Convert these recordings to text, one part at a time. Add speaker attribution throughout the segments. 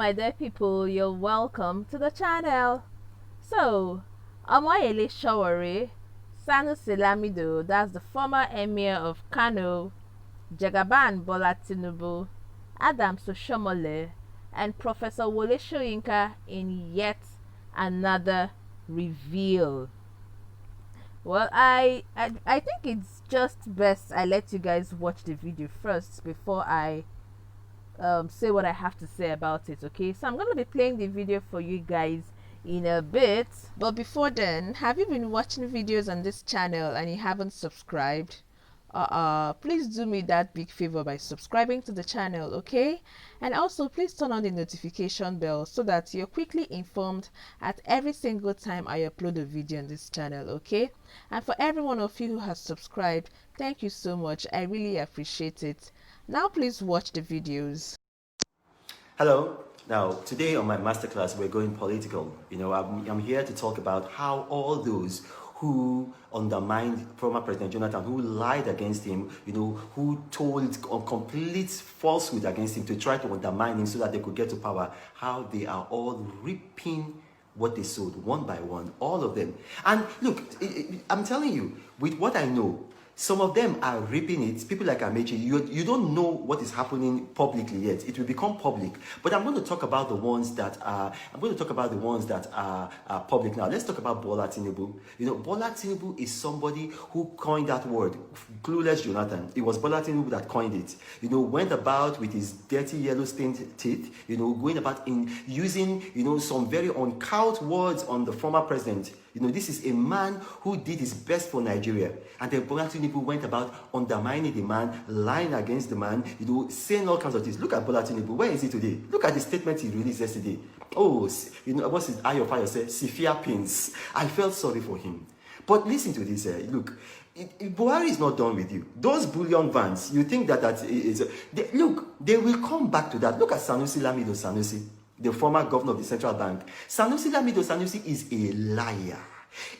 Speaker 1: my dear people, you're welcome to the channel. So, Omoyele Sowore, Sanusi Lamido, that's the former emir of Kano, Jagaban Bola Tinubu, Adams Oshiomole, and Professor Wole Soyinka in yet another reveal. Well, I think it's just best I let you guys watch the video first before I say what I have to say about it. Okay, so I'm going to be playing the video for you guys in a bit, but before then, have you been watching videos on this channel and you haven't subscribed? Please do me that big favor by subscribing to the channel, okay? And also please turn on the notification bell so that you're quickly informed at every single time I upload a video on this channel, okay? And for every one of you who has subscribed, thank you so much. I really appreciate it. Now please watch the videos.
Speaker 2: Hello. Now, today on my masterclass, we're going political. You know, I'm here to talk about how all those who undermined former President Jonathan, who lied against him, you know, who told complete falsehood against him to try to undermine him so that they could get to power, how they are all reaping what they sowed, one by one, all of them. And look, I'm telling you, with what I know, some of them are reaping it. People like Amechi, you don't know what is happening publicly yet. It will become public. But I'm going to talk about the ones that are. Public now. Let's talk about Bola Tinubu. You know, Bola Tinubu is somebody who coined that word, clueless Jonathan. It was Bola Tinubu that coined it. You know, went about with his dirty yellow stained teeth. You know, going about in using some very uncouth words on the former president. You know, this is a man who did his best for Nigeria. And then Bola Tinubu went about undermining the man, lying against the man, you know, saying all kinds of things. Look at Bola Tinubu. Where is he today? Look at the statement he released yesterday. Oh, you know, what's his eye of fire said? Sifia pins. I felt sorry for him. But listen to this. Look, Buhari is not done with you. Those bullion vans, you think that is... they will come back to that. Look at Sanusi Lamido, the former governor of the central bank. Sanusi Lamido is a liar.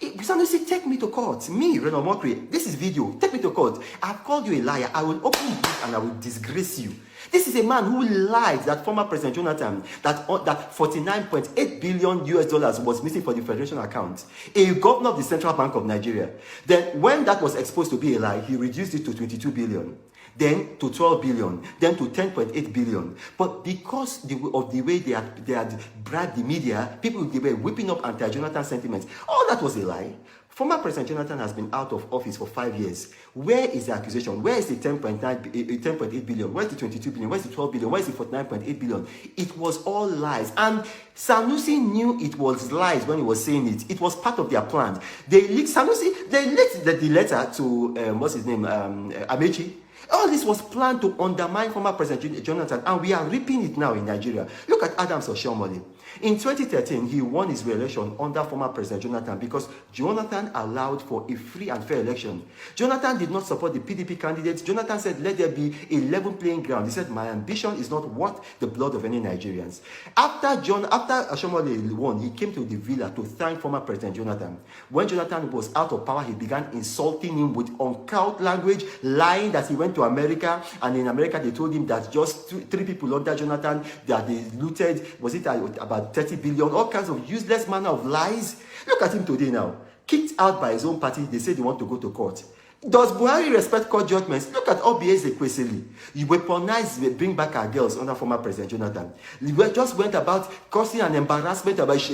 Speaker 2: Sanusi, take me to court. Me, Reno Mokri, this is video. Take me to court. I've called you a liar. I will open you and I will disgrace you. This is a man who lied that former President Jonathan, that $49.8 billion was missing for the Federation account. A governor of the Central Bank of Nigeria. Then when that was exposed to be a lie, he reduced it to 22 billion. Then to 12 billion, then to 10.8 billion. But because of the way they had bribed the media, people they were whipping up anti-Jonathan sentiments. All that was a lie. Former President Jonathan has been out of office for 5 years. Where is the accusation? Where is the 10.8 billion? Where is the 22 billion? Where is the 12 billion? Where is the 49.8 billion? It was all lies. And Sanusi knew it was lies when he was saying it. It was part of their plan. They leaked the letter to, what's his name, Amechi. All this was planned to undermine former President Jonathan, and we are reaping it now in Nigeria. Look at Adams Oshiomole. In 2013, he won his re-election under former President Jonathan because Jonathan allowed for a free and fair election. Jonathan did not support the PDP candidates. Jonathan said, let there be a level playing ground. He said, my ambition is not worth the blood of any Nigerians. After Oshiomole won, he came to the villa to thank former President Jonathan. When Jonathan was out of power, he began insulting him with uncouth language, lying that he went to America, and in America they told him that just three people under Jonathan, that they looted, was it about 30 billion, all kinds of useless manner of lies. Look at him today now, kicked out by his own party. They say they want to go to court. Does Buhari respect court judgments? Look at Obieze Kwesili. You weaponize, bring back our girls under former President Jonathan. You just went about causing an embarrassment about,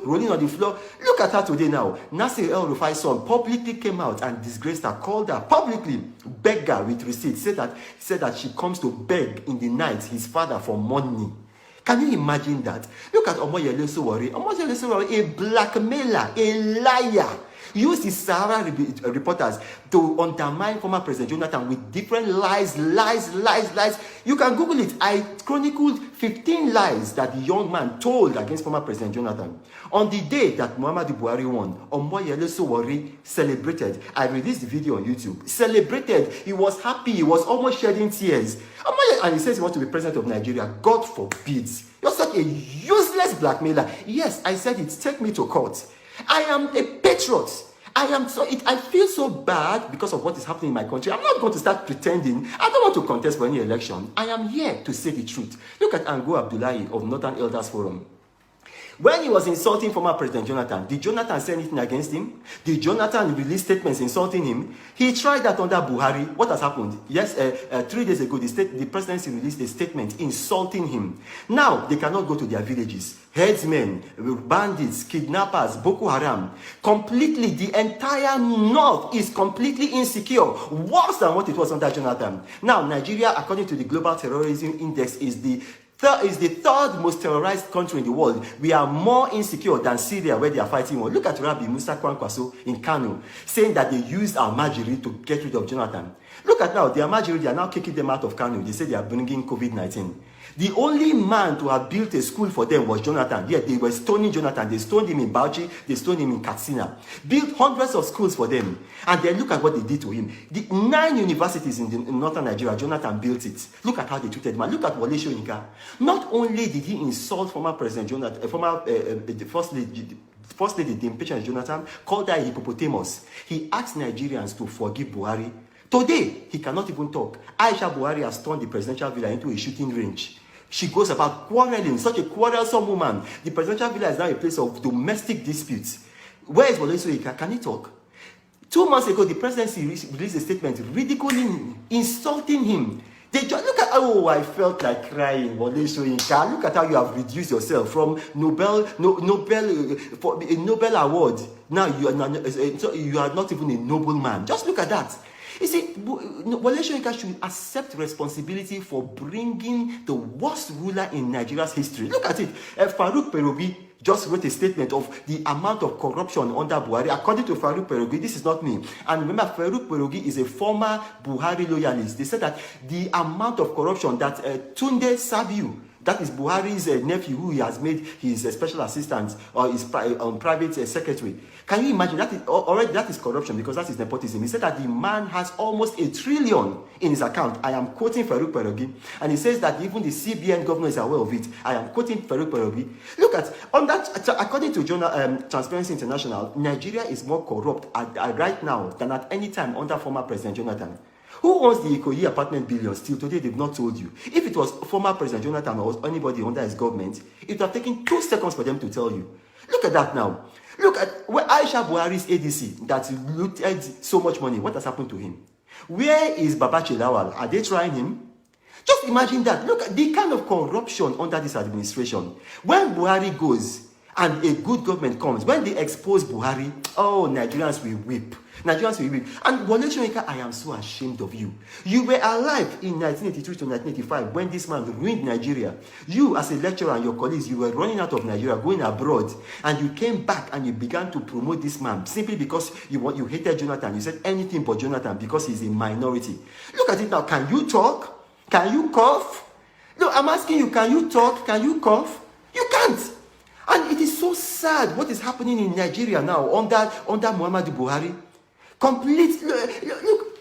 Speaker 2: rolling on the floor. Look at her today now. Nasir El-Rufai's son publicly came out and disgraced her, called her publicly, begged her with receipts, said that she comes to beg in the night his father for money. Can you imagine that? Look at Omoyele Sowore. Omoyele Sowore, a blackmailer, a liar. Used his Sahara reporters to undermine former President Jonathan with different lies. You can Google it. I chronicled 15 lies that the young man told against former President Jonathan. On the day that Muhammadu Buhari won, Omoyele Sowore celebrated. I released the video on YouTube. Celebrated. He was happy. He was almost shedding tears. And he says he wants to be president of Nigeria. God forbids. You're such a useless blackmailer. Yes, I said it. Take me to court. I am a patriot. I feel so bad because of what is happening in my country. I'm not going to start pretending. I don't want to contest for any election. I am here to say the truth. Look at Ango Abdullahi of Northern Elders Forum. When he was insulting former President Jonathan, did Jonathan say anything against him? Did Jonathan release statements insulting him? He tried that under Buhari. What has happened? Yes, 3 days ago, the presidency released a statement insulting him. Now, they cannot go to their villages. Headsmen, bandits, kidnappers, Boko Haram. Completely, the entire north is completely insecure. Worse than what it was under Jonathan. Now, Nigeria, according to the Global Terrorism Index, is the third most terrorized country in the world. We are more insecure than Syria, where they are fighting war. Look at Rabbi Musa Kwankwaso in Kano, saying that they used Almajiri to get rid of Jonathan. Look at now, the Almajiri, they are now kicking them out of Kano. They say they are bringing COVID-19. The only man to have built a school for them was Jonathan. Yet they were stoning Jonathan. They stoned him in Bauchi. They stoned him in Katsina. Built hundreds of schools for them. And then look at what they did to him. The 9 universities in northern Nigeria, Jonathan built it. Look at how they treated him. Look at Wole Soyinka. Not only did he insult former President Jonathan, the First Lady, the impeachment Jonathan, called her a hippopotamus. He asked Nigerians to forgive Buhari. Today, he cannot even talk. Aisha Buhari has turned the presidential villa into a shooting range. She goes about quarreling, such a quarrelsome woman. The presidential villa is now a place of domestic disputes. Where is Wole Soyinka? Can he talk? 2 months ago, the presidency released a statement ridiculing, insulting him. Look at, oh, I felt like crying, Wole Soyinka. Look at how you have reduced yourself from Nobel Award. Now you are not even a noble man. Just look at that. You see, Wole Soyinka should accept responsibility for bringing the worst ruler in Nigeria's history. Look at it. Farouk Perobi just wrote a statement of the amount of corruption under Buhari. According to Farouk Perogi, this is not me. And remember, Farouk Perogi is a former Buhari loyalist. They said that the amount of corruption that Tunde Sabiu, that is Buhari's nephew, who he has made his special assistant or his private secretary. Can you imagine? That is corruption, because that is nepotism. He said that the man has almost $1 trillion in his account. I am quoting Farouk Perogi. And he says that even the CBN governor is aware of it. I am quoting Farouk Perogi. Look at, on that, according to Transparency International, Nigeria is more corrupt right now than at any time under former President Jonathan. Who owns the Ikoyi apartment billions? Till today, they've not told you. If it was former President Jonathan or anybody under his government, it would have taken 2 seconds for them to tell you. Look at that now. Look at where Aisha Buhari's ADC that looted so much money. What has happened to him? Where is Babachi Lawal? Are they trying him? Just imagine that. Look at the kind of corruption under this administration. When Buhari goes and a good government comes, when they expose Buhari, oh, Nigerians will weep. Nigerians will weep. And Wole Soyinka, I am so ashamed of you. You were alive in 1983 to 1985 when this man ruined Nigeria. You, as a lecturer and your colleagues, you were running out of Nigeria, going abroad, and you came back and you began to promote this man simply because you hated Jonathan. You said anything but Jonathan because he's a minority. Look at it now. Can you talk? Can you cough? No, I'm asking you, can you talk? Can you cough? You can't. And it is so sad what is happening in Nigeria now under Muhammadu Buhari. Look,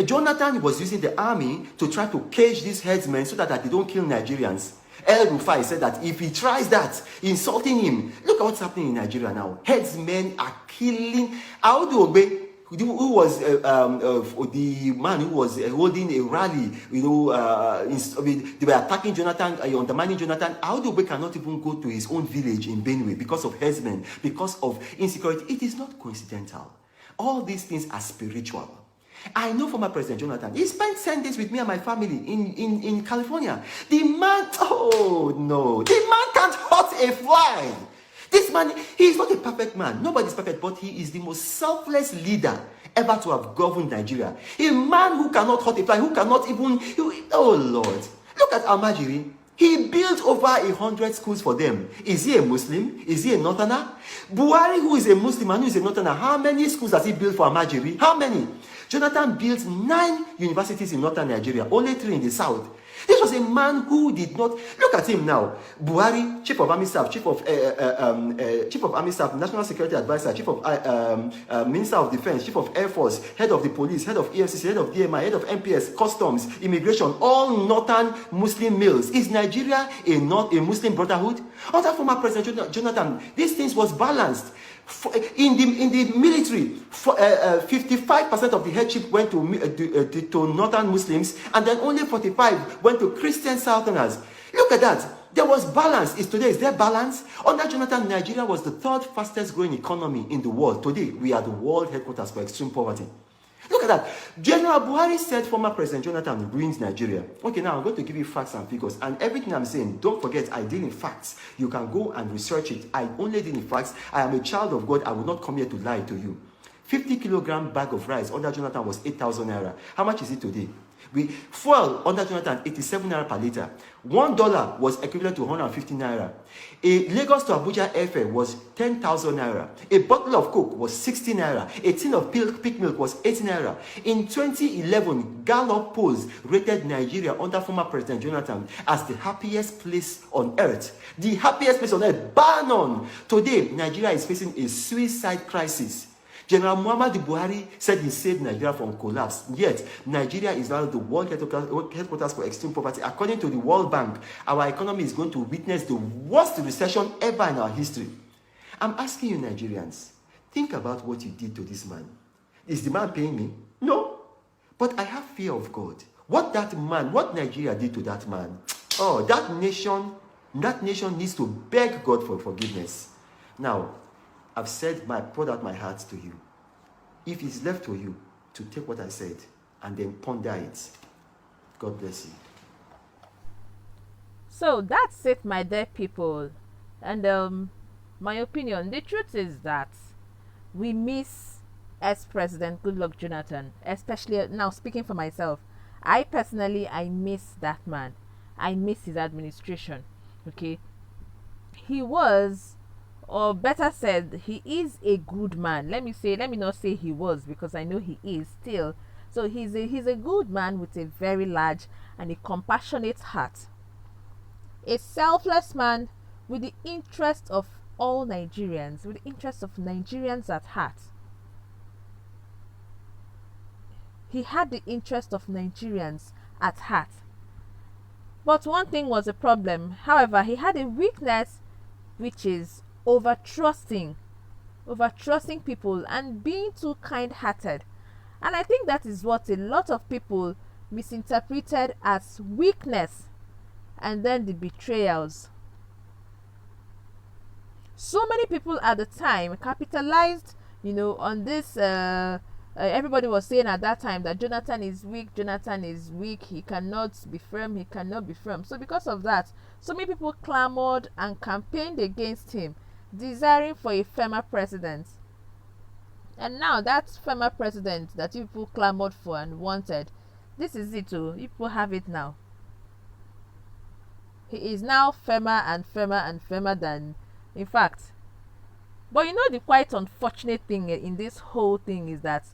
Speaker 2: Jonathan was using the army to try to cage these headsmen so that they don't kill Nigerians. El Rufai said that if he tries that, insulting him, look at what's happening in Nigeria now. Headsmen are killing. Audu Ogbe, who was the man who was holding a rally, they were attacking Jonathan, undermining Jonathan. Audu Ogbe cannot even go to his own village in Benue because of headsmen, because of insecurity. It is not coincidental. All these things are spiritual. I know former President Jonathan. He spent 10 days with me and my family in California. The man, oh no, the man can't hurt a fly. This man, he is not a perfect man. Nobody's perfect, but he is the most selfless leader ever to have governed Nigeria. A man who cannot hurt a fly, who cannot even, oh Lord. Look at Almajiri. He built over 100 schools for them. Is he a Muslim? Is he a Northerner? Buhari, who is a Muslim and who is a Northerner, how many schools has he built for Almajiri? How many? Jonathan built 9 universities in northern Nigeria, only 3 in the south. This was a man who did not look at him now. Buhari, Chief of Army Staff, Chief of Army Staff, National Security Advisor, Chief of Minister of Defense, Chief of Air Force, Head of the Police, Head of EFCC, Head of DMI, Head of MPS, Customs, Immigration, all northern Muslim males. Is Nigeria a Muslim brotherhood? Under former President Jonathan, these things was balanced. In the military, 55% of the headship went to northern Muslims, and then only 45 went to Christian Southerners. Look at that. There was balance. Is there balance? Under Jonathan, Nigeria was the third fastest growing economy in the world. Today, we are the world headquarters for extreme poverty. Look at that. General Buhari said former President Jonathan ruined Nigeria. Okay, now I'm going to give you facts and figures. And everything I'm saying, don't forget, I deal in facts. You can go and research it. I only deal in facts. I am a child of God. I will not come here to lie to you. 50-kilogram bag of rice under Jonathan was 8,000 naira. How much is it today? Fuel under Jonathan, 87 naira per liter. $1 was equivalent to 150 naira. A Lagos to Abuja airfare was 10,000 naira. A bottle of Coke was 60 naira. A tin of peak milk was 80 naira. In 2011, Gallup polls rated Nigeria under former President Jonathan as the happiest place on earth. The happiest place on earth, bar none. Today, Nigeria is facing a suicide crisis. General Muhammadu Buhari said he saved Nigeria from collapse. Yet, Nigeria is now the world headquarters for extreme poverty. According to the World Bank, our economy is going to witness the worst recession ever in our history. I'm asking you, Nigerians, think about what you did to this man. Is the man paying me? No. But I have fear of God. What Nigeria did to that man, that nation needs to beg God for forgiveness. Now, I've poured out my heart to you. If it's left for you to take what I said and then ponder it, God bless you.
Speaker 1: So that's it, my dear people. And my opinion, the truth is that we miss ex-President Goodluck Jonathan, especially now speaking for myself. I miss that man. I miss his administration. Okay, he was, or better said, he is a good man. Let me not say he was, because I know he is still. So he's a good man with a very large and a compassionate heart. A selfless man with the interest of all Nigerians, with the interest of Nigerians at heart. He had the interest of Nigerians at heart. But one thing was a problem. However, he had a weakness, which is over trusting people and being too kind-hearted. And I think that is what a lot of people misinterpreted as weakness, and then the betrayals. So many people at the time capitalized, on this. Everybody was saying at that time that Jonathan is weak, he cannot be firm. So because of that, so many people clamored and campaigned against him, desiring for a firmer president. And now that firmer president that people clamored for and wanted, this is it. People have it now. He is now firmer and firmer than, in fact. But the quite unfortunate thing in this whole thing is that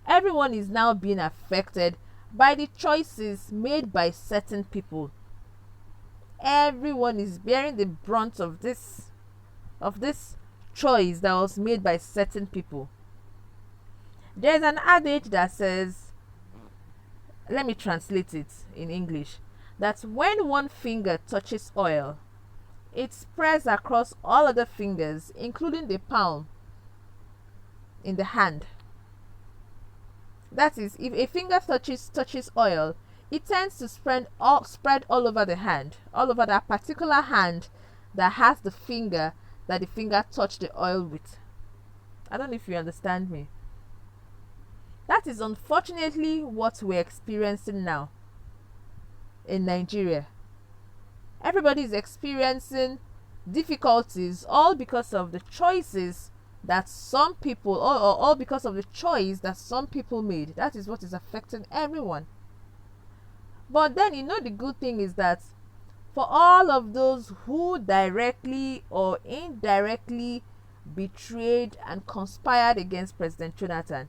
Speaker 1: everyone is now being affected by the choices made by certain people. Everyone is bearing the brunt of this choice that was made by certain people. There's an adage that says, let me translate it in English, that when one finger touches oil, it spreads across all other fingers, including the palm in the hand. That is, if a finger touches oil, it tends to spread all over the hand, all over that particular hand that has the finger that the finger touched the oil with. I don't know if you understand me. That is unfortunately what we're experiencing now in Nigeria. Everybody is experiencing difficulties, all because of the choices that some people, or all because of the choice that some people made. That is what is affecting everyone. But then, the good thing is that for all of those who directly or indirectly betrayed and conspired against President Jonathan,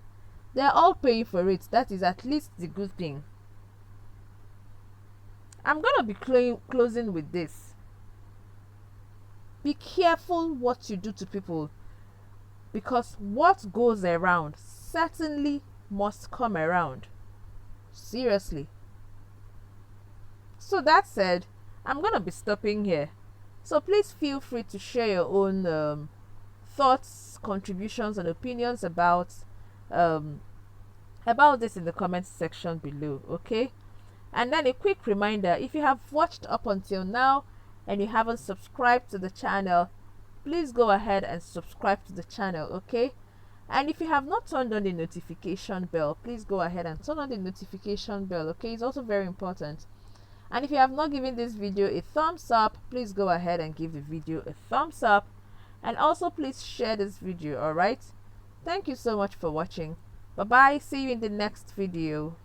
Speaker 1: they're all paying for it. That is at least the good thing. I'm going to be closing with this. Be careful what you do to people, because what goes around certainly must come around. Seriously. So that said, I'm going to be stopping here. So please feel free to share your own thoughts, contributions, and opinions about this in the comments section below. Okay, and then a quick reminder, if you have watched up until now and you haven't subscribed to the channel, please go ahead and subscribe to the channel. Okay, and if you have not turned on the notification bell, please go ahead and turn on the notification bell. Okay, it's also very important. And if you have not given this video a thumbs up, please go ahead and give the video a thumbs up, and also please share this video. All right, thank you so much for watching. Bye bye, see you in the next video.